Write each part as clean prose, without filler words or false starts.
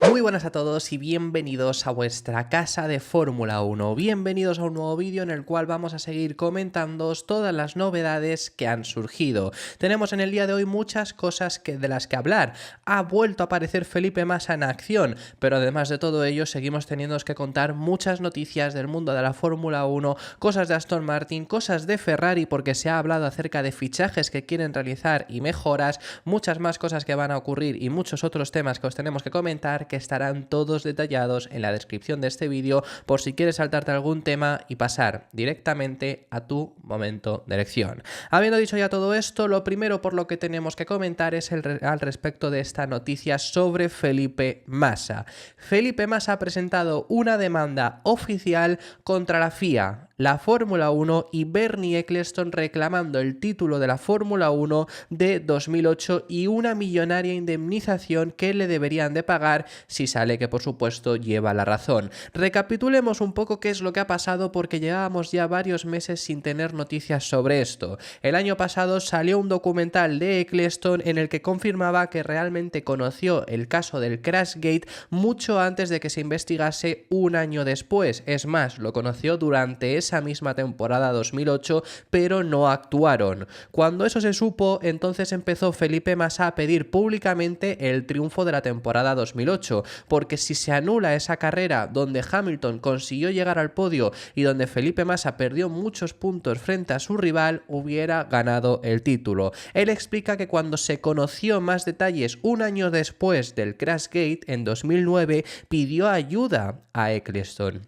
Muy buenas a todos y bienvenidos a vuestra casa de Fórmula 1. Bienvenidos a un nuevo vídeo en el cual vamos a seguir comentándoos todas las novedades que han surgido. Tenemos en el día de hoy muchas cosas de las que hablar. Ha vuelto a aparecer Felipe Massa en acción, pero además de todo ello seguimos teniendo que contar muchas noticias del mundo de la Fórmula 1, cosas de Aston Martin, cosas de Ferrari porque se ha hablado acerca de fichajes que quieren realizar y mejoras, muchas más cosas que van a ocurrir y muchos otros temas que os tenemos que comentar que estarán todos detallados en la descripción de este vídeo por si quieres saltarte algún tema y pasar directamente a tu momento de elección. Habiendo dicho ya todo esto, lo primero por lo que tenemos que comentar es al respecto de esta noticia sobre Felipe Massa. Felipe Massa ha presentado una demanda oficial contra la FIA, la Fórmula 1 y Bernie Ecclestone reclamando el título de la Fórmula 1 de 2008 y una millonaria indemnización que le deberían de pagar si sale que por supuesto lleva la razón. Recapitulemos un poco qué es lo que ha pasado porque llevábamos ya varios meses sin tener noticias sobre esto. El año pasado salió un documental de Ecclestone en el que confirmaba que realmente conoció el caso del Crashgate mucho antes de que se investigase un año después. Es más, lo conoció durante esa misma temporada 2008, pero no actuaron. Cuando eso se supo, entonces empezó Felipe Massa a pedir públicamente el triunfo de la temporada 2008, porque si se anula esa carrera donde Hamilton consiguió llegar al podio y donde Felipe Massa perdió muchos puntos frente a su rival, hubiera ganado el título. Él explica que cuando se conoció más detalles un año después del Crashgate, en 2009, pidió ayuda a Ecclestone.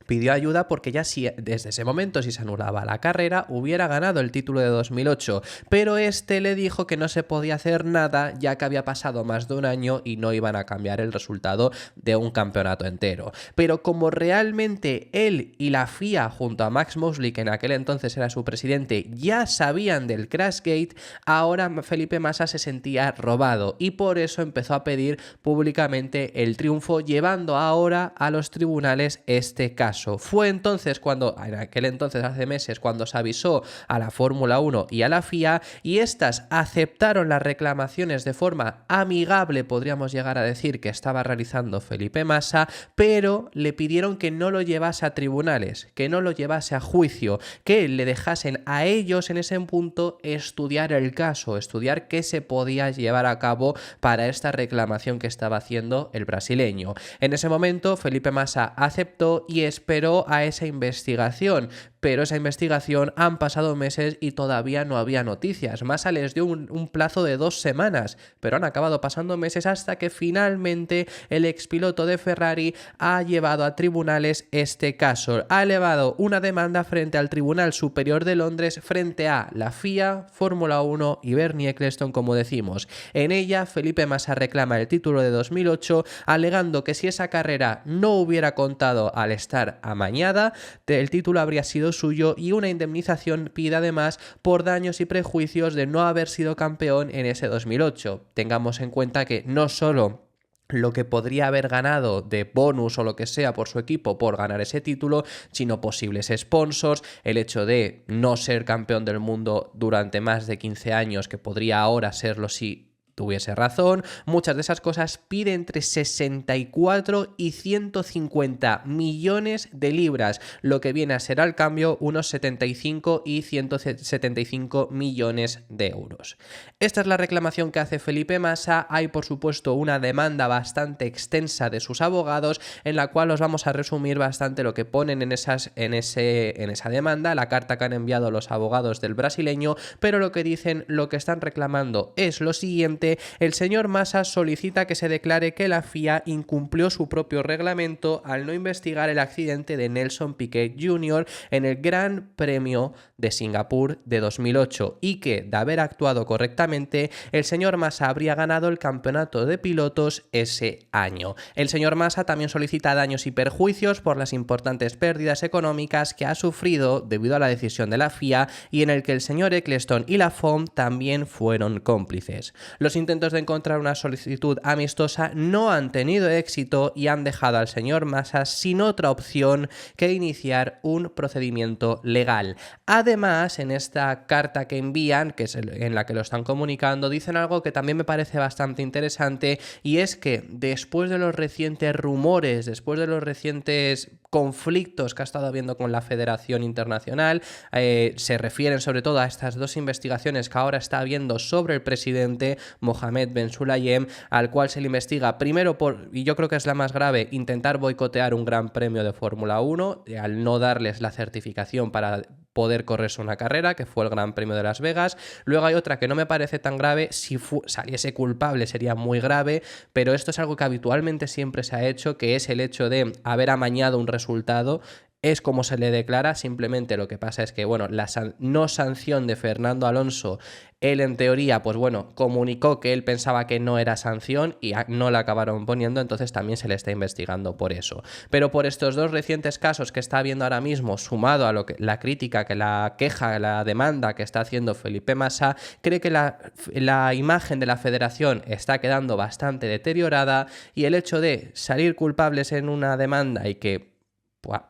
Pidió ayuda porque ya desde ese momento, si se anulaba la carrera, hubiera ganado el título de 2008, pero este le dijo que no se podía hacer nada ya que había pasado más de un año y no iban a cambiar el resultado de un campeonato entero. Pero como realmente él y la FIA, junto a Max Mosley, que en aquel entonces era su presidente, ya sabían del Crashgate, ahora Felipe Massa se sentía robado y por eso empezó a pedir públicamente el triunfo, llevando ahora a los tribunales este caso. Fue entonces en aquel entonces, hace meses, cuando se avisó a la Fórmula 1 y a la FIA y estas aceptaron las reclamaciones de forma amigable, podríamos llegar a decir, que estaba realizando Felipe Massa, pero le pidieron que no lo llevase a tribunales, que no lo llevase a juicio, que le dejasen a ellos en ese punto estudiar el caso, estudiar qué se podía llevar a cabo para esta reclamación que estaba haciendo el brasileño. En ese momento Felipe Massa aceptó y esperó a esa investigación, pero esa investigación han pasado meses y todavía no había noticias. Massa les dio un plazo de 2 semanas, pero han acabado pasando meses hasta que finalmente el expiloto de Ferrari ha llevado a tribunales este caso. Ha elevado una demanda frente al Tribunal Superior de Londres frente a la FIA, Fórmula 1 y Bernie Ecclestone, como decimos. En ella, Felipe Massa reclama el título de 2008, alegando que si esa carrera no hubiera contado al estar amañada, el título habría sido suyo y una indemnización pide además por daños y prejuicios de no haber sido campeón en ese 2008. Tengamos en cuenta que no solo lo que podría haber ganado de bonus o lo que sea por su equipo por ganar ese título, sino posibles sponsors, el hecho de no ser campeón del mundo durante más de 15 años, que podría ahora serlo si tuviese razón. Muchas de esas cosas pide entre 64 y 150 millones de libras, lo que viene a ser al cambio unos 75 y 175 millones de euros. Esta es la reclamación que hace Felipe Massa. Hay por supuesto una demanda bastante extensa de sus abogados en la cual os vamos a resumir bastante lo que ponen en esa demanda, la carta que han enviado los abogados del brasileño, pero lo que dicen, lo que están reclamando es lo siguiente. El señor Massa solicita que se declare que la FIA incumplió su propio reglamento al no investigar el accidente de Nelson Piquet Jr. en el Gran Premio de Singapur de 2008 y que, de haber actuado correctamente, el señor Massa habría ganado el campeonato de pilotos ese año. El señor Massa también solicita daños y perjuicios por las importantes pérdidas económicas que ha sufrido debido a la decisión de la FIA y en el que el señor Ecclestone y la FOM también fueron cómplices. Los Los intentos de encontrar una solicitud amistosa no han tenido éxito y han dejado al señor Massa sin otra opción que iniciar un procedimiento legal. Además, en esta carta que envían, que es en la que lo están comunicando, dicen algo que también me parece bastante interesante, y es que después de los recientes rumores, después de los recientes conflictos que ha estado habiendo con la Federación Internacional, se refieren sobre todo a estas dos investigaciones que ahora está habiendo sobre el presidente Mohamed Ben Sulayem, al cual se le investiga primero por, y yo creo que es la más grave, intentar boicotear un gran premio de Fórmula 1 al no darles la certificación para poder correrse una carrera, que fue el Gran Premio de Las Vegas. Luego hay otra que no me parece tan grave, si saliese culpable sería muy grave, pero esto es algo que habitualmente siempre se ha hecho, que es el hecho de haber amañado un resultado. Es como se le declara, simplemente lo que pasa es que, bueno, la no sanción de Fernando Alonso, él en teoría, pues bueno, comunicó que él pensaba que no era sanción y no la acabaron poniendo, entonces también se le está investigando por eso. Pero por estos dos recientes casos que está habiendo ahora mismo, sumado a lo que la crítica, que la queja, la demanda que está haciendo Felipe Massa, cree que la imagen de la federación está quedando bastante deteriorada, y el hecho de salir culpables en una demanda y que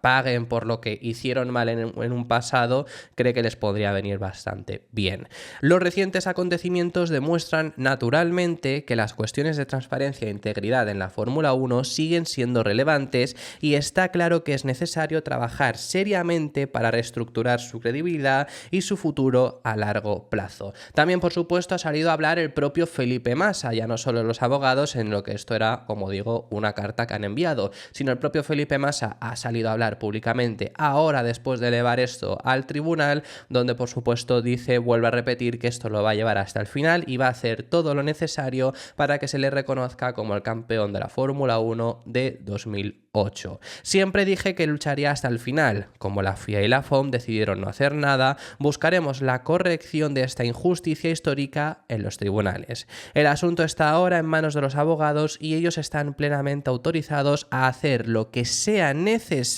paguen por lo que hicieron mal en un pasado, cree que les podría venir bastante bien. Los recientes acontecimientos demuestran naturalmente que las cuestiones de transparencia e integridad en la Fórmula 1 siguen siendo relevantes, y está claro que es necesario trabajar seriamente para reestructurar su credibilidad y su futuro a largo plazo. También, por supuesto, ha salido a hablar el propio Felipe Massa, ya no solo los abogados, en lo que esto era, como digo, una carta que han enviado, sino el propio Felipe Massa ha salido a hablar públicamente ahora, después de elevar esto al tribunal, donde por supuesto dice, vuelve a repetir, que esto lo va a llevar hasta el final y va a hacer todo lo necesario para que se le reconozca como el campeón de la Fórmula 1 de 2008. Siempre dije que lucharía hasta el final. Como la FIA y la FOM decidieron no hacer nada, buscaremos la corrección de esta injusticia histórica en los tribunales. El asunto está ahora en manos de los abogados y ellos están plenamente autorizados a hacer lo que sea necesario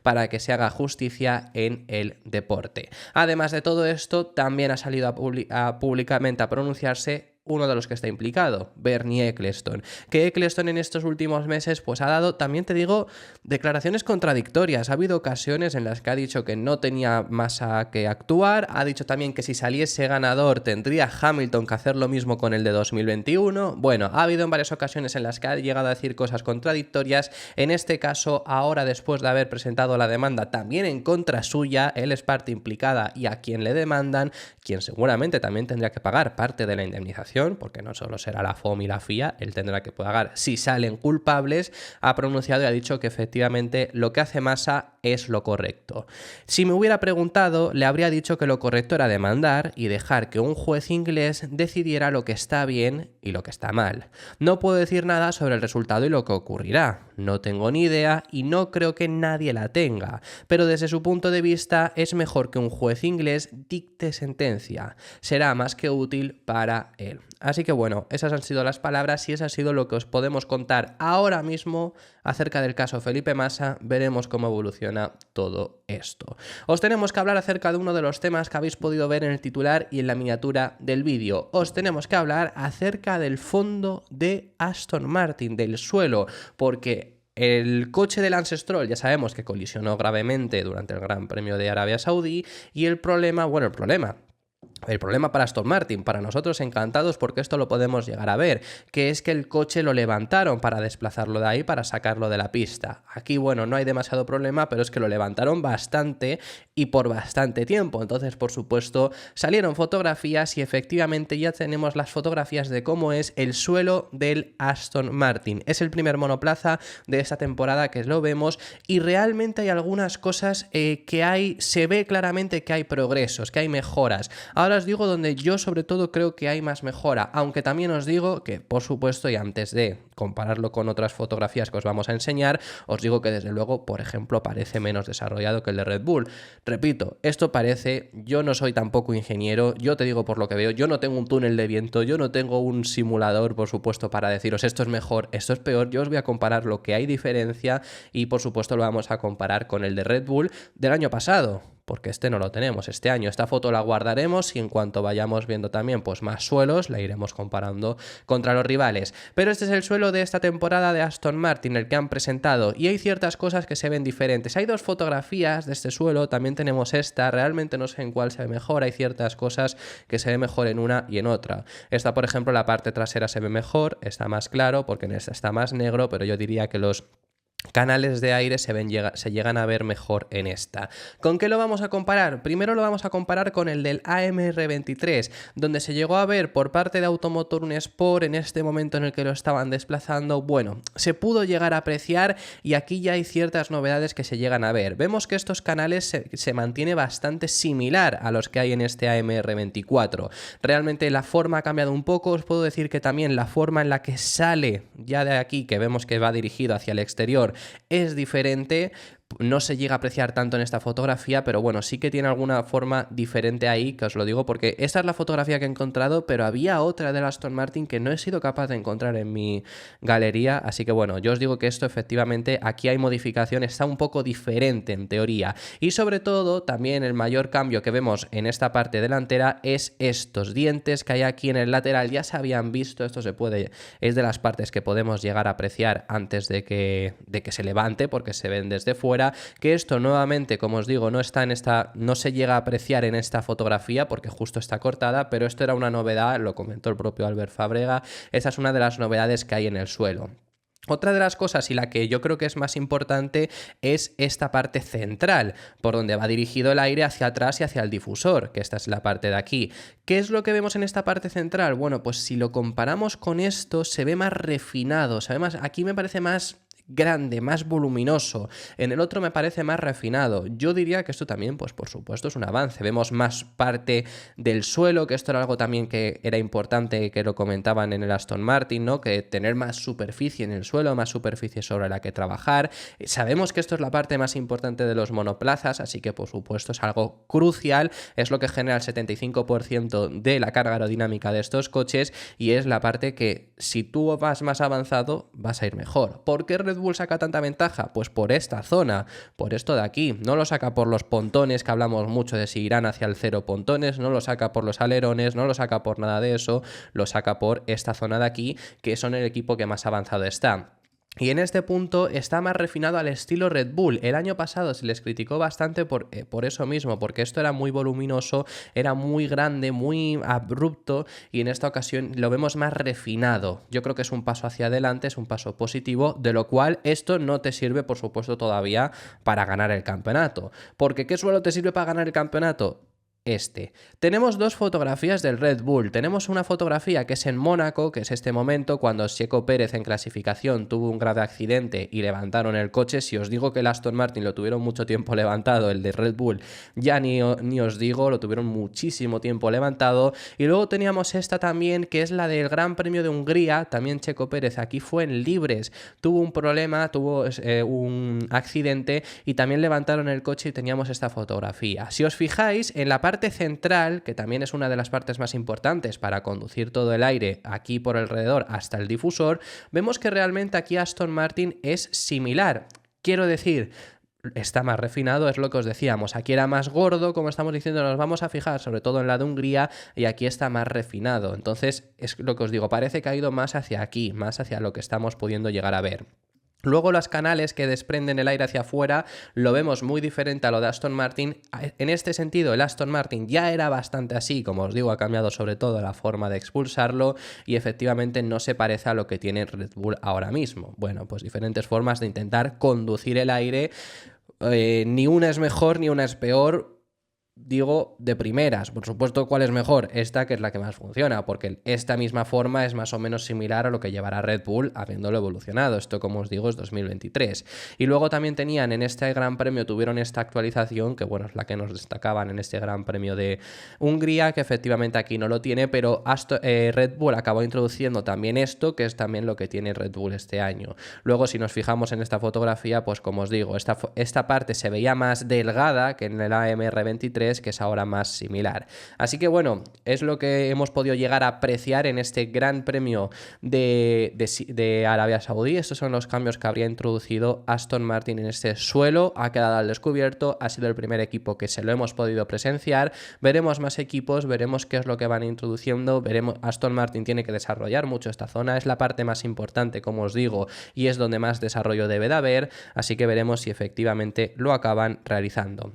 para que se haga justicia en el deporte. Además de todo esto, también ha salido públicamente a pronunciarse uno de los que está implicado, Bernie Ecclestone, que Ecclestone en estos últimos meses pues ha dado, también te digo, declaraciones contradictorias. Ha habido ocasiones en las que ha dicho que no tenía más a que actuar, ha dicho también que si saliese ganador tendría Hamilton que hacer lo mismo con el de 2021. Bueno, ha habido en varias ocasiones en las que ha llegado a decir cosas contradictorias. En este caso, ahora, después de haber presentado la demanda también en contra suya, él es parte implicada y a quien le demandan, quien seguramente también tendría que pagar parte de la indemnización, porque no solo será la FOM y la FIA, él tendrá que pagar si salen culpables, ha pronunciado y ha dicho que efectivamente lo que hace Massa es lo correcto. Si me hubiera preguntado, le habría dicho que lo correcto era demandar y dejar que un juez inglés decidiera lo que está bien y lo que está mal. No puedo decir nada sobre el resultado y lo que ocurrirá. No tengo ni idea y no creo que nadie la tenga, pero desde su punto de vista es mejor que un juez inglés dicte sentencia. Será más que útil para él. Así que bueno, esas han sido las palabras y eso ha sido lo que os podemos contar ahora mismo acerca del caso Felipe Massa. Veremos cómo evoluciona todo esto. Os tenemos que hablar acerca de uno de los temas que habéis podido ver en el titular y en la miniatura del vídeo. Os tenemos que hablar acerca del fondo de Aston Martin, del suelo, porque el coche de Lance Stroll ya sabemos que colisionó gravemente durante el Gran Premio de Arabia Saudí, y el problema para Aston Martin, para nosotros encantados porque esto lo podemos llegar a ver, que es que el coche lo levantaron para desplazarlo de ahí, para sacarlo de la pista. Aquí, bueno, no hay demasiado problema, pero es que lo levantaron bastante y por bastante tiempo. Entonces, por supuesto, salieron fotografías y efectivamente ya tenemos las fotografías de cómo es el suelo del Aston Martin. Es el primer monoplaza de esta temporada que lo vemos y realmente hay algunas cosas se ve claramente que hay progresos, que hay mejoras. Ahora os digo donde yo sobre todo creo que hay más mejora, aunque también os digo que, por supuesto, y antes de compararlo con otras fotografías que os vamos a enseñar, os digo que desde luego, por ejemplo, parece menos desarrollado que el de Red Bull. Repito, esto parece, yo no soy tampoco ingeniero, yo te digo por lo que veo, yo no tengo un túnel de viento, yo no tengo un simulador, por supuesto, para deciros esto es mejor, esto es peor. Yo os voy a comparar lo que hay diferencia y, por supuesto, lo vamos a comparar con el de Red Bull del año pasado. porque este no lo tenemos este año. Esta foto la guardaremos y en cuanto vayamos viendo también pues más suelos, la iremos comparando contra los rivales. Pero este es el suelo de esta temporada de Aston Martin, el que han presentado, y hay ciertas cosas que se ven diferentes. Hay dos fotografías de este suelo, también tenemos esta, realmente no sé en cuál se ve mejor, hay ciertas cosas que se ve mejor en una y en otra. Esta, por ejemplo, la parte trasera se ve mejor, está más claro, porque en esta está más negro, pero yo diría que los canales de aire se llegan a ver mejor en esta. ¿Con qué lo vamos a comparar? Primero lo vamos a comparar con el del AMR23, donde se llegó a ver por parte de Automotor un Sport en este momento en el que lo estaban desplazando. Bueno, se pudo llegar a apreciar y aquí ya hay ciertas novedades que se llegan a ver. Vemos que estos canales se mantiene bastante similar a los que hay en este AMR24. Realmente la forma ha cambiado un poco. Os puedo decir que también la forma en la que sale ya de aquí, que vemos que va dirigido hacia el exterior, es diferente. No se llega a apreciar tanto en esta fotografía, pero bueno, sí que tiene alguna forma diferente ahí, que os lo digo porque esta es la fotografía que he encontrado, pero había otra de la Aston Martin que no he sido capaz de encontrar en mi galería, así que bueno, yo os digo que esto efectivamente aquí hay modificación, está un poco diferente en teoría, y sobre todo también el mayor cambio que vemos en esta parte delantera es estos dientes que hay aquí en el lateral. Ya se habían visto, esto es de las partes que podemos llegar a apreciar antes de que se levante, porque se ven desde fuera, que esto nuevamente, como os digo, no se llega a apreciar en esta fotografía porque justo está cortada, pero esto era una novedad, lo comentó el propio Albert Fábrega. Esa es una de las novedades que hay en el suelo. Otra de las cosas, y la que yo creo que es más importante, es esta parte central, por donde va dirigido el aire hacia atrás y hacia el difusor, que esta es la parte de aquí. ¿Qué es lo que vemos en esta parte central? Bueno, pues si lo comparamos con esto, se ve más refinado, aquí me parece más grande, más voluminoso. En el otro me parece más refinado. Yo diría que esto también, pues por supuesto, es un avance. Vemos más parte del suelo, que esto era algo también que era importante, que lo comentaban en el Aston Martin, ¿no? Que tener más superficie en el suelo, más superficie sobre la que trabajar. Sabemos que esto es la parte más importante de los monoplazas, así que por supuesto es algo crucial, es lo que genera el 75% de la carga aerodinámica de estos coches y es la parte que si tú vas más avanzado vas a ir mejor. ¿Por qué Red Bull saca tanta ventaja? Pues por esta zona, por esto de aquí. No lo saca por los pontones, que hablamos mucho de si irán hacia el cero pontones, no lo saca por los alerones, no lo saca por nada de eso, lo saca por esta zona de aquí, que son el equipo que más avanzado está. Y en este punto está más refinado al estilo Red Bull. El año pasado se les criticó bastante por eso mismo, porque esto era muy voluminoso, era muy grande, muy abrupto, y en esta ocasión lo vemos más refinado. Yo creo que es un paso hacia adelante, es un paso positivo, de lo cual esto no te sirve, por supuesto, todavía para ganar el campeonato. Porque ¿qué suelo te sirve para ganar el campeonato? Tenemos dos fotografías del Red Bull. Tenemos una fotografía que es en Mónaco, que es este momento cuando Checo Pérez en clasificación tuvo un grave accidente y levantaron el coche. Si os digo que el Aston Martin lo tuvieron mucho tiempo levantado, el de Red Bull ya ni os digo, lo tuvieron muchísimo tiempo levantado. Y luego teníamos esta también, que es la del Gran Premio de Hungría. También Checo Pérez aquí fue en libres, tuvo un problema, tuvo un accidente y también levantaron el coche y teníamos esta fotografía. Si os fijáis, en la parte central, que también es una de las partes más importantes para conducir todo el aire aquí por alrededor hasta el difusor, vemos que realmente aquí Aston Martin es similar. Quiero decir, está más refinado, es lo que os decíamos. Aquí era más gordo, como estamos diciendo, nos vamos a fijar sobre todo en la de Hungría, y aquí está más refinado. Entonces, es lo que os digo, parece que ha ido más hacia aquí, más hacia lo que estamos pudiendo llegar a ver. Luego los canales que desprenden el aire hacia afuera lo vemos muy diferente a lo de Aston Martin. En este sentido, el Aston Martin ya era bastante así, como os digo, ha cambiado sobre todo la forma de expulsarlo y efectivamente no se parece a lo que tiene Red Bull ahora mismo. Bueno, pues diferentes formas de intentar conducir el aire. Ni una es mejor ni una es peor. Digo de primeras, por supuesto, ¿cuál es mejor? Esta, que es la que más funciona, porque esta misma forma es más o menos similar a lo que llevará Red Bull habiéndolo evolucionado. Esto, como os digo, es 2023. Y luego también tenían en este Gran Premio, tuvieron esta actualización, que bueno, es la que nos destacaban en este Gran Premio de Hungría, que efectivamente aquí no lo tiene, pero Red Bull acabó introduciendo también esto, que es también lo que tiene Red Bull este año. Luego, si nos fijamos en esta fotografía, pues como os digo, esta parte se veía más delgada que en el AMR23, Q3, que es ahora más similar. Así que bueno, es lo que hemos podido llegar a apreciar en este Gran Premio de Arabia Saudí. Estos son los cambios que habría introducido Aston Martin en este suelo. Ha quedado al descubierto, ha sido el primer equipo que se lo hemos podido presenciar. Veremos más equipos, veremos qué es lo que van introduciendo, veremos. Aston Martin tiene que desarrollar mucho esta zona, es la parte más importante, como os digo, y es donde más desarrollo debe de haber, así que veremos si efectivamente lo acaban realizando.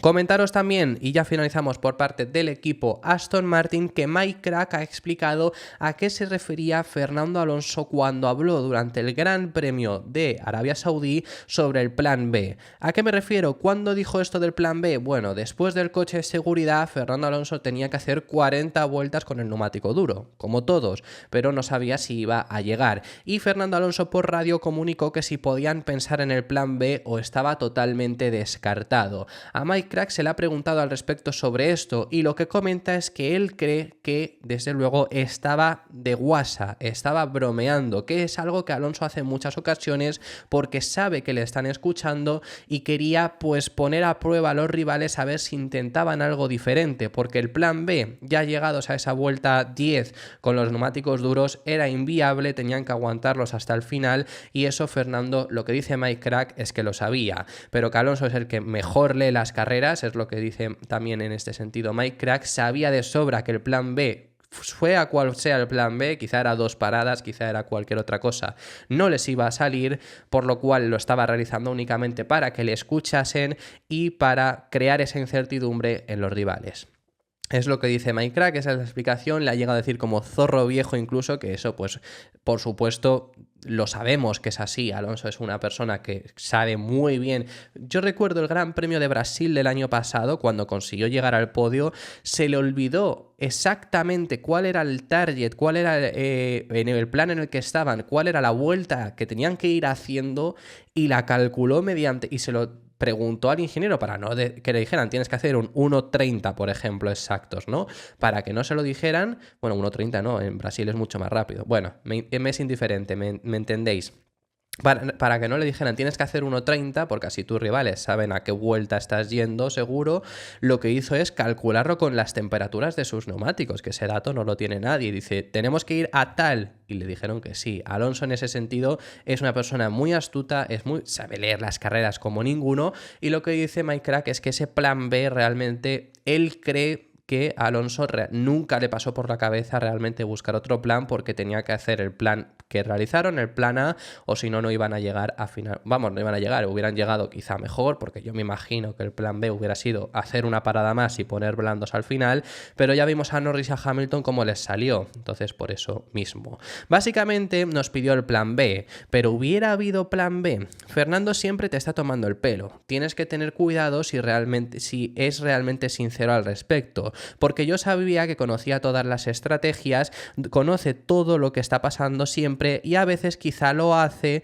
Comentaros también, y ya finalizamos por parte del equipo Aston Martin, que Mike Krack ha explicado a qué se refería Fernando Alonso cuando habló durante el Gran Premio de Arabia Saudí sobre el Plan B. ¿A qué me refiero? ¿Cuándo dijo esto del Plan B? Bueno, después del coche de seguridad, Fernando Alonso tenía que hacer 40 vueltas con el neumático duro, como todos, pero no sabía si iba a llegar. Y Fernando Alonso por radio comunicó que si podían pensar en el Plan B o estaba totalmente descartado. A Mike Krack se le ha preguntado al respecto sobre esto y lo que comenta es que él cree que desde luego estaba de guasa, estaba bromeando, que es algo que Alonso hace en muchas ocasiones porque sabe que le están escuchando y quería pues poner a prueba a los rivales a ver si intentaban algo diferente, porque el plan B, ya llegados a esa vuelta 10 con los neumáticos duros, era inviable, tenían que aguantarlos hasta el final y eso Fernando, lo que dice Mike Krack es que lo sabía, pero que Alonso es el que mejor lee las carreras, es lo que dice también en este sentido Mike Krack, sabía de sobra que el plan B, fue a cual sea el plan B, quizá era 2 paradas, quizá era cualquier otra cosa, no les iba a salir, por lo cual lo estaba realizando únicamente para que le escuchasen y para crear esa incertidumbre en los rivales. Es lo que dice Mike Krack, esa es la explicación, le ha llegado a decir como zorro viejo incluso, que eso pues por supuesto lo sabemos que es así. Alonso es una persona que sabe muy bien. Yo recuerdo el Gran Premio de Brasil del año pasado, cuando consiguió llegar al podio, se le olvidó exactamente cuál era el target, cuál era en el plan en el que estaban, cuál era la vuelta que tenían que ir haciendo y la calculó mediante, y se lo preguntó al ingeniero para no que le dijeran tienes que hacer un 1.30, por ejemplo, exactos, ¿no? Para que no se lo dijeran, bueno, 1.30 no, en Brasil es mucho más rápido. Bueno, me es indiferente, me entendéis. Para que no le dijeran tienes que hacer 1.30 porque así tus rivales saben a qué vuelta estás yendo seguro, lo que hizo es calcularlo con las temperaturas de sus neumáticos, que ese dato no lo tiene nadie. Dice, tenemos que ir a tal, y le dijeron que sí. Alonso en ese sentido es una persona muy astuta, sabe leer las carreras como ninguno, y lo que dice Mike Krack es que ese plan B realmente él cree que a Alonso nunca le pasó por la cabeza realmente buscar otro plan porque tenía que hacer el plan que realizaron, el plan A, o si no, no iban a llegar a final. Vamos, no iban a llegar, hubieran llegado quizá mejor, porque yo me imagino que el plan B hubiera sido hacer una parada más y poner blandos al final, pero ya vimos a Norris y a Hamilton cómo les salió, entonces por eso mismo. Básicamente nos pidió el plan B, pero ¿hubiera habido plan B? Fernando siempre te está tomando el pelo, tienes que tener cuidado si es realmente sincero al respecto, porque yo sabía que conocía todas las estrategias, conoce todo lo que está pasando siempre y a veces quizá lo hace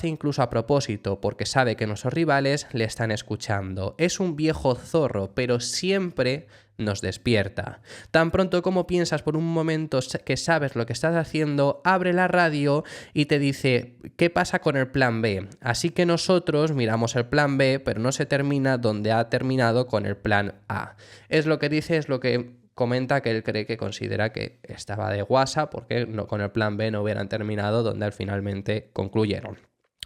incluso a propósito, porque sabe que nuestros rivales le están escuchando. Es un viejo zorro, pero siempre nos despierta. Tan pronto como piensas por un momento que sabes lo que estás haciendo, abre la radio y te dice ¿qué pasa con el plan B? Así que nosotros miramos el plan B, pero no se termina donde ha terminado con el plan A. Es lo que dice, es lo que comenta, que él cree que considera que estaba de guasa porque con el plan B no hubieran terminado donde finalmente concluyeron.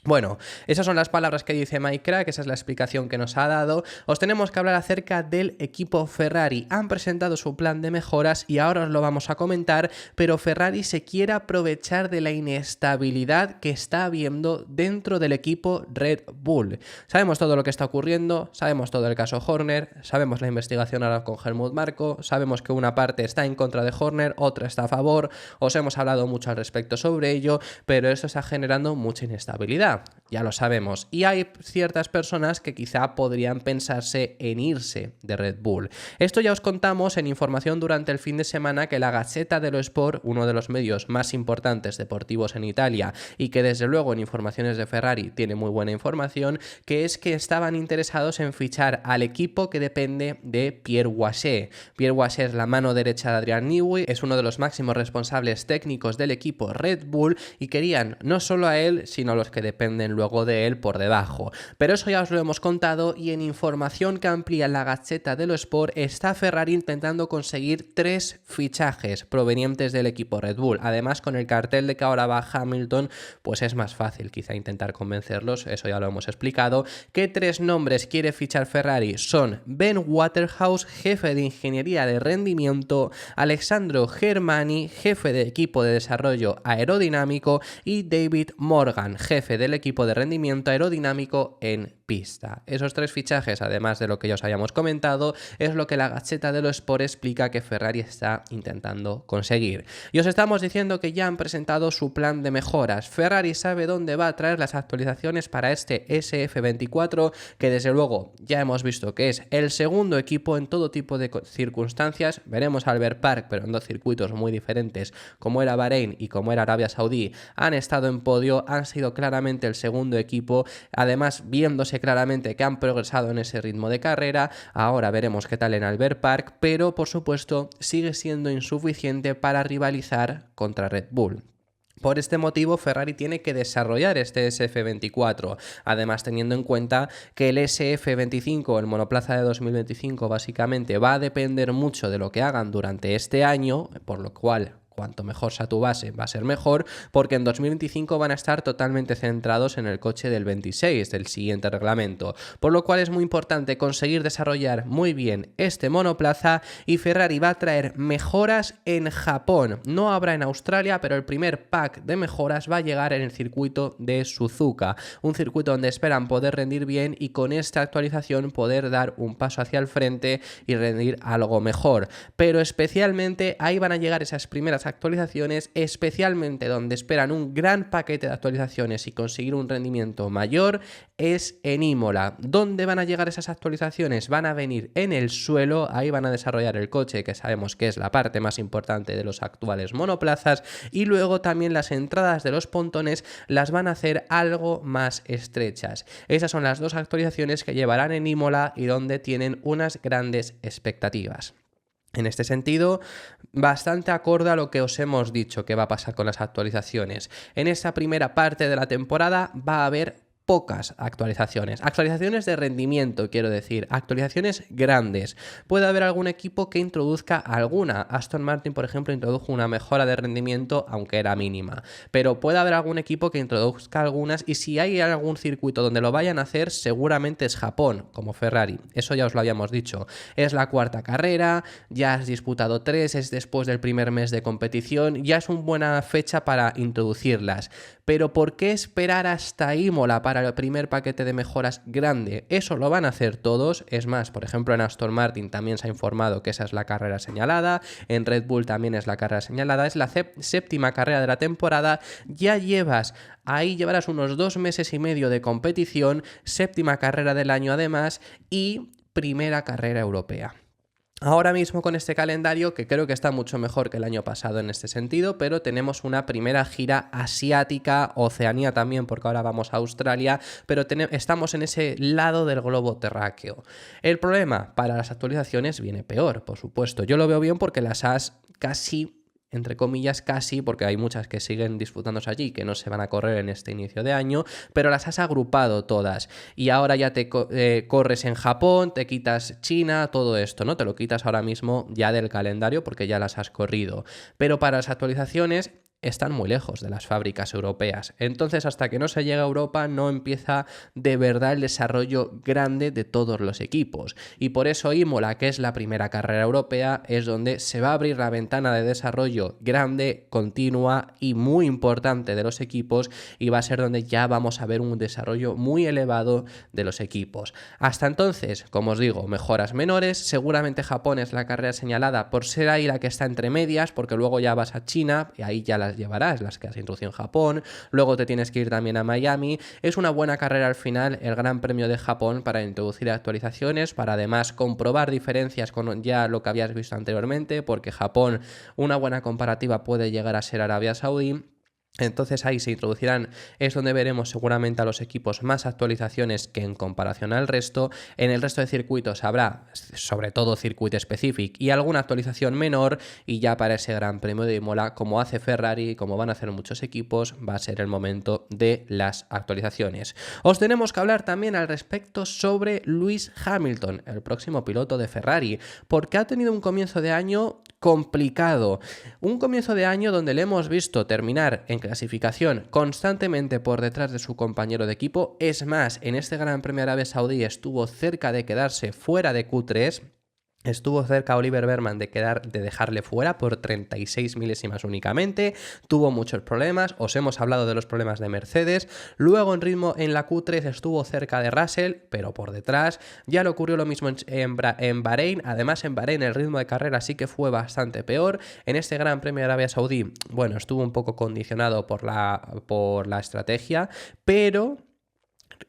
Bueno, esas son las palabras que dice Mike Krack, esa es la explicación que nos ha dado. Os tenemos que hablar acerca del equipo Ferrari. Han presentado su plan de mejoras y ahora os lo vamos a comentar, pero Ferrari se quiere aprovechar de la inestabilidad que está habiendo dentro del equipo Red Bull. Sabemos todo lo que está ocurriendo, sabemos todo el caso Horner, sabemos la investigación ahora con Helmut Marko, sabemos que una parte está en contra de Horner, otra está a favor, os hemos hablado mucho al respecto sobre ello, pero esto está generando mucha inestabilidad. Ya lo sabemos, y hay ciertas personas que quizá podrían pensarse en irse de Red Bull. Esto ya os contamos en información durante el fin de semana, que la Gazzetta dello Sport, uno de los medios más importantes deportivos en Italia y que desde luego en informaciones de Ferrari tiene muy buena información, que es que estaban interesados en fichar al equipo que depende de Pierre Gasly. Pierre Gasly es la mano derecha de Adrian Newey, es uno de los máximos responsables técnicos del equipo Red Bull y querían no solo a él, sino a los que dependen luego de él por debajo. Pero eso ya os lo hemos contado, y en información que amplía la Gazzetta dello Sport está Ferrari intentando conseguir 3 fichajes provenientes del equipo Red Bull. Además, con el cartel de que ahora va Hamilton, pues es más fácil quizá intentar convencerlos, eso ya lo hemos explicado. ¿Qué 3 nombres quiere fichar Ferrari? Son Ben Waterhouse, jefe de ingeniería de rendimiento, Alessandro Germani, jefe de equipo de desarrollo aerodinámico, y David Morgan, jefe del equipo de rendimiento aerodinámico en pista. Esos 3 fichajes, además de lo que ya os habíamos comentado, es lo que la Gazzetta dello Sport explica que Ferrari está intentando conseguir. Y os estamos diciendo que ya han presentado su plan de mejoras. Ferrari sabe dónde va a traer las actualizaciones para este SF24, que desde luego ya hemos visto que es el segundo equipo en todo tipo de circunstancias. Veremos Albert Park, pero en 2 circuitos muy diferentes, como era Bahrein y como era Arabia Saudí. Han estado en podio, han sido claramente el segundo equipo, además viéndose claramente que han progresado en ese ritmo de carrera. Ahora veremos qué tal en Albert Park, pero por supuesto sigue siendo insuficiente para rivalizar contra Red Bull. Por este motivo, Ferrari tiene que desarrollar este SF24, además teniendo en cuenta que el SF25, el monoplaza de 2025, básicamente va a depender mucho de lo que hagan durante este año, por lo cual cuanto mejor sea tu base va a ser mejor, porque en 2025 van a estar totalmente centrados en el coche del 26, del siguiente reglamento, por lo cual es muy importante conseguir desarrollar muy bien este monoplaza, y Ferrari va a traer mejoras en Japón. No habrá en Australia, pero el primer pack de mejoras va a llegar en el circuito de Suzuka, un circuito donde esperan poder rendir bien y con esta actualización poder dar un paso hacia el frente y rendir algo mejor. Pero especialmente ahí van a llegar esas primeras actualizaciones, especialmente donde esperan un gran paquete de actualizaciones y conseguir un rendimiento mayor, es en Imola. ¿Dónde van a llegar esas actualizaciones? Van a venir en el suelo, ahí van a desarrollar el coche, que sabemos que es la parte más importante de los actuales monoplazas, y luego también las entradas de los pontones las van a hacer algo más estrechas. Esas son las 2 actualizaciones que llevarán en Imola y donde tienen unas grandes expectativas. En este sentido, bastante acorde a lo que os hemos dicho que va a pasar con las actualizaciones. En esta primera parte de la temporada va a haber pocas actualizaciones de rendimiento, quiero decir, actualizaciones grandes. Puede haber algún equipo que introduzca alguna. Aston Martin, por ejemplo, introdujo una mejora de rendimiento, aunque era mínima, pero puede haber algún equipo que introduzca algunas, y si hay algún circuito donde lo vayan a hacer, seguramente es Japón, como Ferrari. Eso ya os lo habíamos dicho. Es la 4ª carrera, ya has disputado 3, es después del primer mes de competición, ya es una buena fecha para introducirlas. Pero ¿por qué esperar hasta Imola para el primer paquete de mejoras grande? Eso lo van a hacer todos. Es más, por ejemplo, en Aston Martin también se ha informado que esa es la carrera señalada, en Red Bull también es la carrera señalada, es la 7ª carrera de la temporada, ya llevarás unos 2 meses y medio de competición, 7ª carrera del año además, y primera carrera europea. Ahora mismo con este calendario, que creo que está mucho mejor que el año pasado en este sentido, pero tenemos una primera gira asiática, Oceanía también, porque ahora vamos a Australia, pero estamos en ese lado del globo terráqueo. El problema para las actualizaciones viene peor, por supuesto. Yo lo veo bien porque las has casi, entre comillas casi, porque hay muchas que siguen disputándose allí, que no se van a correr en este inicio de año, pero las has agrupado todas, y ahora ya te corres en Japón, te quitas China, todo esto, ¿no? Te lo quitas ahora mismo ya del calendario porque ya las has corrido, pero para las actualizaciones están muy lejos de las fábricas europeas. Entonces, hasta que no se llega a Europa, no empieza de verdad el desarrollo grande de todos los equipos. Y por eso Imola, que es la primera carrera europea, es donde se va a abrir la ventana de desarrollo grande, continua y muy importante de los equipos, y va a ser donde ya vamos a ver un desarrollo muy elevado de los equipos. Hasta entonces, como os digo, mejoras menores. Seguramente Japón es la carrera señalada por ser ahí la que está entre medias, porque luego ya vas a China y ahí ya las llevarás, las que has introducido en Japón, luego te tienes que ir también a Miami. Es una buena carrera al final, el Gran Premio de Japón, para introducir actualizaciones, para además comprobar diferencias con ya lo que habías visto anteriormente, porque Japón, una buena comparativa puede llegar a ser Arabia Saudí. Entonces ahí se introducirán, es donde veremos seguramente a los equipos más actualizaciones que en comparación al resto. En el resto de circuitos habrá sobre todo circuito específico y alguna actualización menor, y ya para ese Gran Premio de Imola, como hace Ferrari, como van a hacer muchos equipos, va a ser el momento de las actualizaciones. Os tenemos que hablar también al respecto sobre Lewis Hamilton, el próximo piloto de Ferrari, porque ha tenido un comienzo de año complicado. Un comienzo de año donde le hemos visto terminar en clasificación constantemente por detrás de su compañero de equipo. Es más, en este Gran Premio de Arabia Saudí estuvo cerca de quedarse fuera de Q3. Estuvo cerca Oliver Bearman de dejarle fuera por 36 milésimas únicamente. Tuvo muchos problemas. Os hemos hablado de los problemas de Mercedes. Luego en la Q3 estuvo cerca de Russell, pero por detrás. Ya le ocurrió lo mismo en Bahrein. Además, en Bahrein el ritmo de carrera sí que fue bastante peor. En este Gran Premio de Arabia Saudí, bueno, estuvo un poco condicionado por la estrategia, pero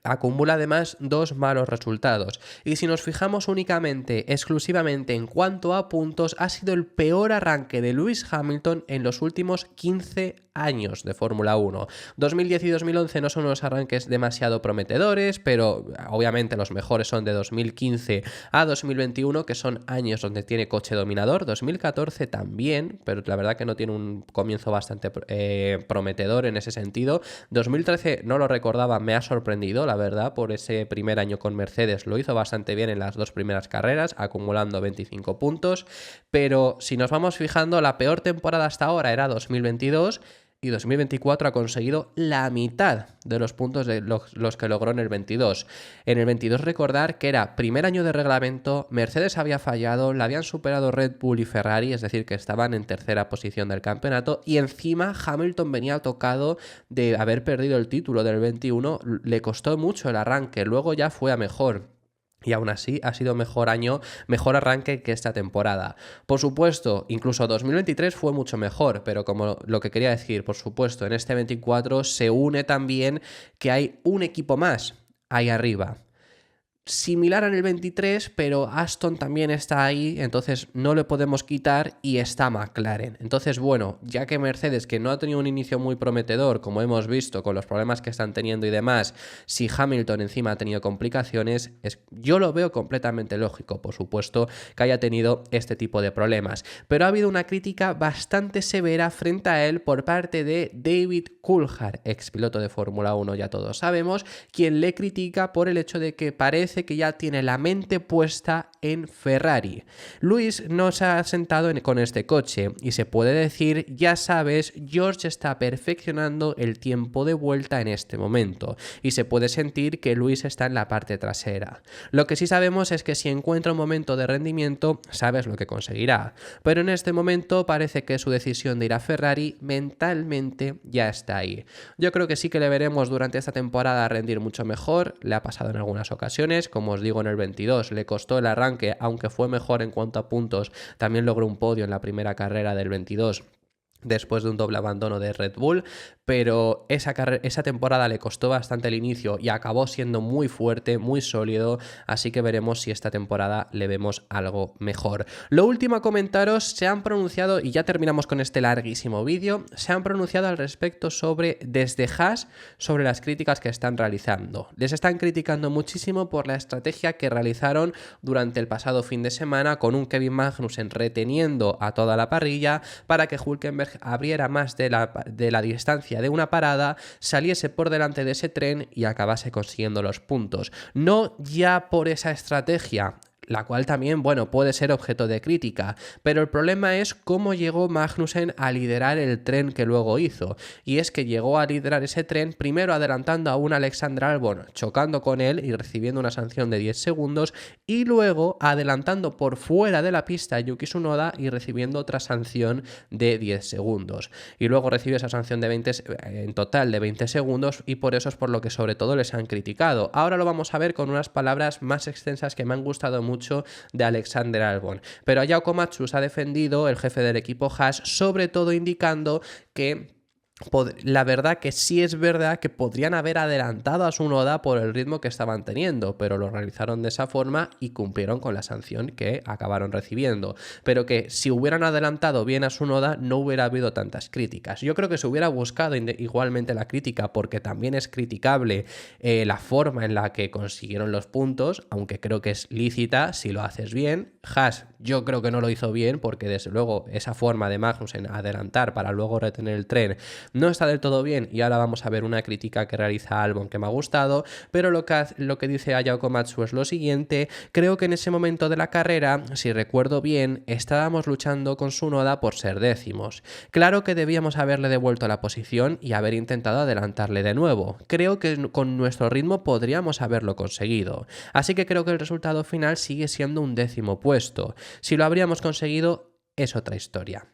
acumula además dos malos resultados. Y si nos fijamos únicamente, exclusivamente en cuanto a puntos, ha sido el peor arranque de Lewis Hamilton en los últimos 15 años de Fórmula 1. 2010 y 2011 no son unos arranques demasiado prometedores, pero obviamente los mejores son de 2015 a 2021, que son años donde tiene coche dominador. 2014 también, pero la verdad que no tiene un comienzo bastante prometedor en ese sentido. 2013 no lo recordaba, me ha sorprendido, la verdad, por ese primer año con Mercedes. Lo hizo bastante bien en las dos primeras carreras, acumulando 25 puntos, pero si nos vamos fijando, la peor temporada hasta ahora era 2022, y 2024 ha conseguido la mitad de los puntos de los que logró en el 22. En el 22 recordar que era primer año de reglamento, Mercedes había fallado, la habían superado Red Bull y Ferrari, es decir, que estaban en tercera posición del campeonato, y encima Hamilton venía tocado de haber perdido el título del 21, le costó mucho el arranque, luego ya fue a mejor. Y aún así ha sido mejor año, mejor arranque que esta temporada. Por supuesto, incluso 2023 fue mucho mejor, pero como lo que quería decir, por supuesto, en este 24 se une también que hay un equipo más ahí arriba. Similar en el 23, pero Aston también está ahí, entonces no le podemos quitar, y está McLaren. Entonces, bueno, ya que Mercedes, que no ha tenido un inicio muy prometedor, como hemos visto, con los problemas que están teniendo y demás, si Hamilton encima ha tenido complicaciones, yo lo veo completamente lógico, por supuesto, que haya tenido este tipo de problemas. Pero ha habido una crítica bastante severa frente a él por parte de David Coulthard, ex piloto de Fórmula 1, ya todos sabemos, quien le critica por el hecho de que parece que ya tiene la mente puesta en Ferrari. Lewis no se ha sentado con este coche y se puede decir, ya sabes, George está perfeccionando el tiempo de vuelta en este momento, y se puede sentir que Lewis está en la parte trasera. Lo que sí sabemos es que si encuentra un momento de rendimiento, sabes lo que conseguirá, pero en este momento parece que su decisión de ir a Ferrari mentalmente ya está ahí. Yo creo que sí que le veremos durante esta temporada rendir mucho mejor, le ha pasado en algunas ocasiones, como os digo, en el 22 le costó el arranque, aunque fue mejor en cuanto a puntos, también logró un podio en la primera carrera del 22 después de un doble abandono de Red Bull, pero esa temporada le costó bastante el inicio y acabó siendo muy fuerte, muy sólido, así que veremos si esta temporada le vemos algo mejor. Lo último a comentaros, se han pronunciado, y ya terminamos con este larguísimo vídeo, se han pronunciado al respecto desde Haas, sobre las críticas que están realizando. Les están criticando muchísimo por la estrategia que realizaron durante el pasado fin de semana, con un Kevin Magnussen reteniendo a toda la parrilla para que Hülkenberg abriera más de la distancia de una parada, saliese por delante de ese tren y acabase consiguiendo los puntos. No ya por esa estrategia, la cual también, bueno, puede ser objeto de crítica, pero el problema es cómo llegó Magnussen a liderar el tren que luego hizo, y es que llegó a liderar ese tren primero adelantando a un Alexander Albon, chocando con él y recibiendo una sanción de 10 segundos, y luego adelantando por fuera de la pista a Yuki Tsunoda y recibiendo otra sanción de 10 segundos, y luego recibe esa sanción de en total de 20 segundos, y por eso es por lo que sobre todo les han criticado. Ahora lo vamos a ver con unas palabras más extensas que me han gustado mucho de Alexander Albon. Pero Ayao Komatsu se ha defendido, el jefe del equipo Haas, sobre todo indicando que La verdad que sí es verdad que podrían haber adelantado a Tsunoda por el ritmo que estaban teniendo, pero lo realizaron de esa forma y cumplieron con la sanción que acabaron recibiendo. Pero que si hubieran adelantado bien a Tsunoda no hubiera habido tantas críticas. Yo creo que se hubiera buscado igualmente la crítica, porque también es criticable la forma en la que consiguieron los puntos, aunque creo que es lícita si lo haces bien. Haas yo creo que no lo hizo bien, porque desde luego esa forma de Magnussen adelantar para luego retener el tren no está del todo bien, y ahora vamos a ver una crítica que realiza Albon que me ha gustado, pero lo que dice Ayao Komatsu es lo siguiente: creo que en ese momento de la carrera, si recuerdo bien, estábamos luchando con Tsunoda por ser décimos. Claro que debíamos haberle devuelto la posición y haber intentado adelantarle de nuevo. Creo que con nuestro ritmo podríamos haberlo conseguido. Así que creo que el resultado final sigue siendo un 10º puesto. Si lo habríamos conseguido, es otra historia.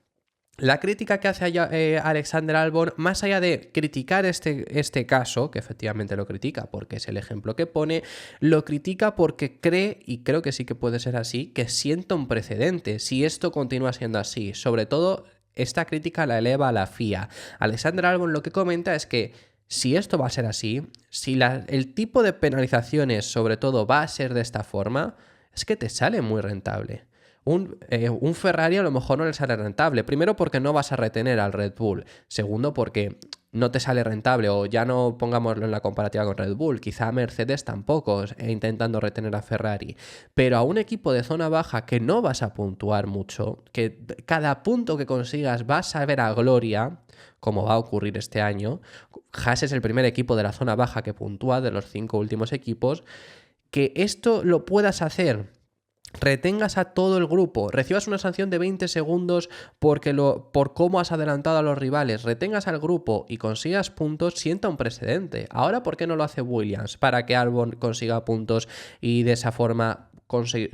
La crítica que hace Alexander Albon, más allá de criticar este caso, que efectivamente lo critica porque es el ejemplo que pone, lo critica porque cree, y creo que sí que puede ser así, que sienta un precedente si esto continúa siendo así. Sobre todo, esta crítica la eleva a la FIA. Alexander Albon lo que comenta es que si esto va a ser así, si el tipo de penalizaciones sobre todo va a ser de esta forma, es que te sale muy rentable. Un Ferrari a lo mejor no le sale rentable. Primero, porque no vas a retener al Red Bull. Segundo, porque no te sale rentable, o ya no pongámoslo en la comparativa con Red Bull, quizá Mercedes tampoco, intentando retener a Ferrari. Pero a un equipo de zona baja que no vas a puntuar mucho, que cada punto que consigas vas a ver a gloria, como va a ocurrir este año. Haas es el primer equipo de la zona baja que puntúa de los 5 últimos equipos. Que esto lo puedas hacer, retengas a todo el grupo, recibas una sanción de 20 segundos por cómo has adelantado a los rivales, retengas al grupo y consigas puntos, sienta un precedente. Ahora, ¿por qué no lo hace Williams para que Albon consiga puntos y de esa forma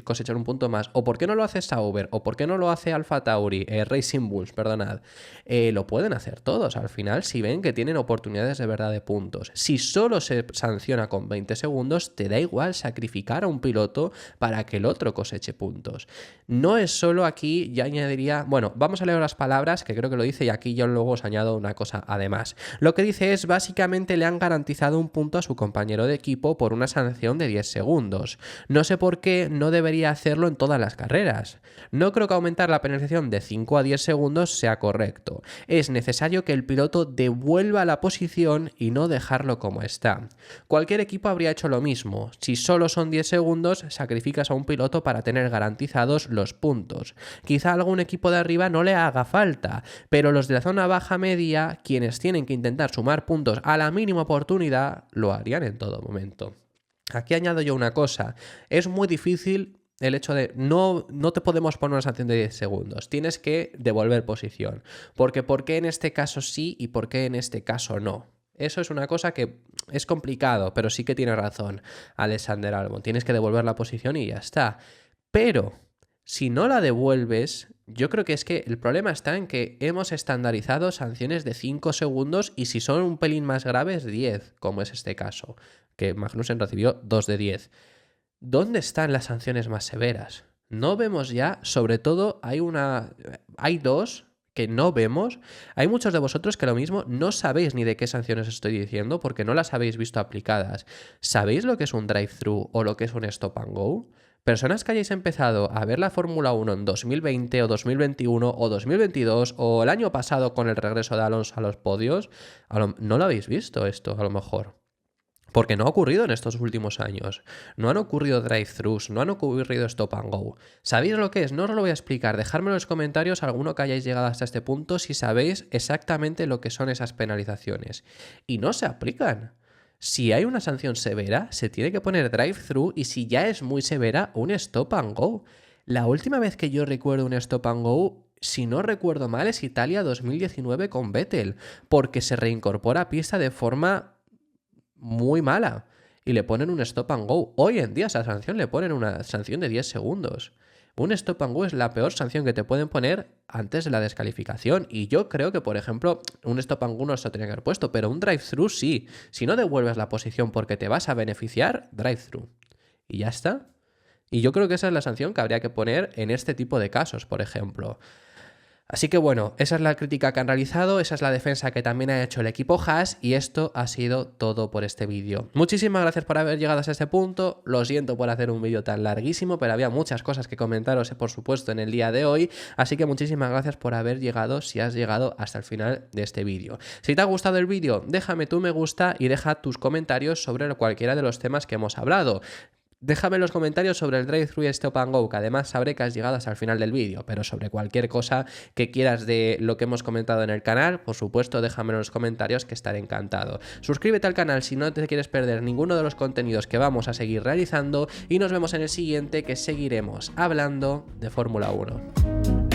cosechar un punto más? ¿O por qué no lo hace Sauber? ¿O por qué no lo hace Alfa Tauri? Racing Bulls, perdonad. Lo pueden hacer todos al final si ven que tienen oportunidades de verdad de puntos. Si solo se sanciona con 20 segundos, te da igual sacrificar a un piloto para que el otro coseche puntos. No es solo aquí, ya añadiría... Bueno, vamos a leer las palabras, que creo que lo dice, y aquí yo luego os añado una cosa además. Lo que dice es, básicamente le han garantizado un punto a su compañero de equipo por una sanción de 10 segundos. No sé por qué no debería hacerlo en todas las carreras. No creo que aumentar la penalización de 5 a 10 segundos sea correcto. Es necesario que el piloto devuelva la posición y no dejarlo como está. Cualquier equipo habría hecho lo mismo. Si solo son 10 segundos, sacrificas a un piloto para tener garantizados los puntos. Quizá a algún equipo de arriba no le haga falta, pero los de la zona baja media, quienes tienen que intentar sumar puntos a la mínima oportunidad, lo harían en todo momento. Aquí añado yo una cosa: es muy difícil el hecho de no te podemos poner una sanción de 10 segundos, tienes que devolver posición. Porque ¿por qué en este caso sí y por qué en este caso no? Eso es una cosa que es complicado, pero sí que tiene razón Alexander Albon. Tienes que devolver la posición y ya está. Pero si no la devuelves, yo creo que es que el problema está en que hemos estandarizado sanciones de 5 segundos y si son un pelín más graves, 10, como es este caso, que Magnussen recibió 2 de 10. ¿Dónde están las sanciones más severas? No vemos ya, sobre todo hay dos que no vemos. Hay muchos de vosotros que lo mismo no sabéis ni de qué sanciones estoy diciendo porque no las habéis visto aplicadas. ¿Sabéis lo que es un drive-thru o lo que es un stop and go? Personas que hayáis empezado a ver la Fórmula 1 en 2020 o 2021 o 2022 o el año pasado con el regreso de Alonso a los podios, no lo habéis visto esto a lo mejor. Porque no ha ocurrido en estos últimos años. No han ocurrido drive-thrus, no han ocurrido stop and go. ¿Sabéis lo que es? No os lo voy a explicar. Dejadme en los comentarios alguno que hayáis llegado hasta este punto si sabéis exactamente lo que son esas penalizaciones. Y no se aplican. Si hay una sanción severa, se tiene que poner drive-thru, y si ya es muy severa, un stop and go. La última vez que yo recuerdo un stop and go, si no recuerdo mal, es Italia 2019 con Vettel, porque se reincorpora a pista de forma muy mala y le ponen un stop and go. Hoy en día esa sanción le ponen una sanción de 10 segundos. Un stop and go es la peor sanción que te pueden poner antes de la descalificación. Y yo creo que, por ejemplo, un stop and go no se lo tenía que haber puesto, pero un drive-thru sí. Si no devuelves la posición porque te vas a beneficiar, drive-thru. Y ya está. Y yo creo que esa es la sanción que habría que poner en este tipo de casos, por ejemplo. Así que bueno, esa es la crítica que han realizado, esa es la defensa que también ha hecho el equipo Haas y esto ha sido todo por este vídeo. Muchísimas gracias por haber llegado hasta este punto, lo siento por hacer un vídeo tan larguísimo, pero había muchas cosas que comentaros por supuesto en el día de hoy, así que muchísimas gracias por haber llegado si has llegado hasta el final de este vídeo. Si te ha gustado el vídeo, déjame tu me gusta y deja tus comentarios sobre cualquiera de los temas que hemos hablado. Déjame en los comentarios sobre el Drive-Thru Stop and Go, que además sabré que has llegado hasta el final del vídeo, pero sobre cualquier cosa que quieras de lo que hemos comentado en el canal, por supuesto déjame en los comentarios que estaré encantado. Suscríbete al canal si no te quieres perder ninguno de los contenidos que vamos a seguir realizando y nos vemos en el siguiente, que seguiremos hablando de Fórmula 1.